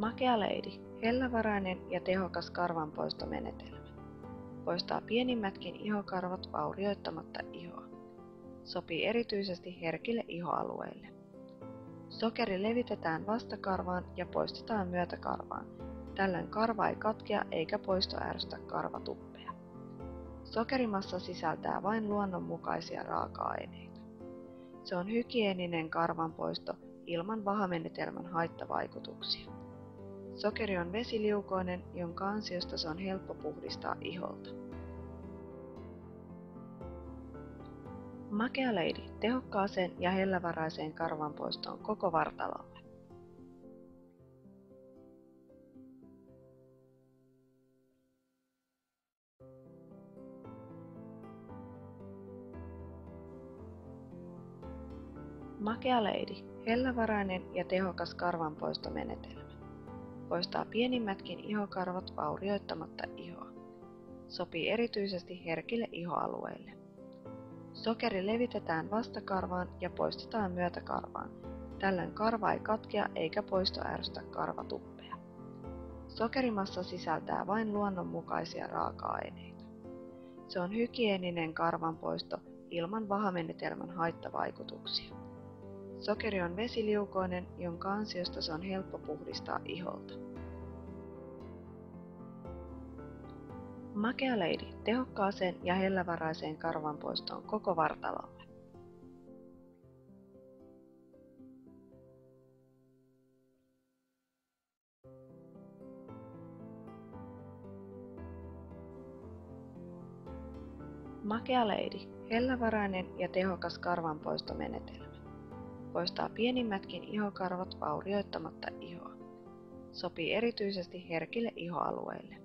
Makea Lady, hellävarainen ja tehokas karvanpoistomenetelmä. Poistaa pienimmätkin ihokarvat vaurioittamatta ihoa. Sopii erityisesti herkille ihoalueille. Sokeri levitetään vastakarvaan ja poistetaan myötäkarvaan. Tällöin karva ei katkea eikä poisto ärsytä karvatuppeja. Sokerimassa sisältää vain luonnonmukaisia raaka-aineita. Se on hygieeninen karvanpoisto ilman vahamenetelmän haittavaikutuksia. Sokeri on vesiliukoinen, jonka ansiosta se on helppo puhdistaa iholta. Makea Lady, tehokkaaseen ja hellävaraiseen karvanpoistoon koko vartalolle. Makea Lady, hellävarainen ja tehokas karvanpoistomenetelmä. Poistaa pienimmätkin ihokarvat vaurioittamatta ihoa. Sopii erityisesti herkille ihoalueille. Sokeri levitetään vastakarvaan ja poistetaan myötäkarvaan. Tällöin karva ei katkea eikä poisto ärsytä karvatuppeja. Sokerimassa sisältää vain luonnonmukaisia raaka-aineita. Se on hygieeninen karvanpoisto ilman vahamenetelmän haittavaikutuksia. Sokeri on vesiliukoinen, jonka ansiosta se on helppo puhdistaa iholta. Makea Lady, tehokkaaseen ja hellävaraiseen karvanpoistoon koko vartalolle. Makea Lady, hellävarainen ja tehokas karvanpoistomenetelmä. Poistaa pienimmätkin ihokarvat vaurioittamatta ihoa. Sopii erityisesti herkille ihoalueille.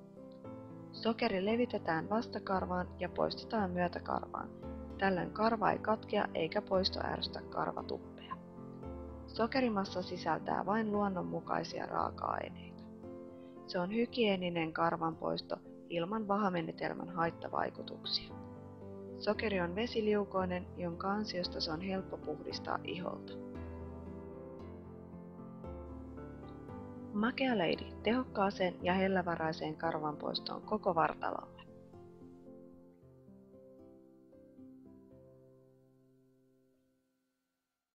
Sokeri levitetään vastakarvaan ja poistetaan myötäkarvaan. Tällöin karva ei katkea eikä poisto ärsytä karvatuppeja. Sokerimassa sisältää vain luonnonmukaisia raaka-aineita. Se on hygieeninen karvanpoisto ilman vahamenetelmän haittavaikutuksia. Sokeri on vesiliukoinen, jonka ansiosta se on helppo puhdistaa iholta. Makea Lady, tehokkaaseen ja hellävaraiseen karvanpoistoon koko vartalolle.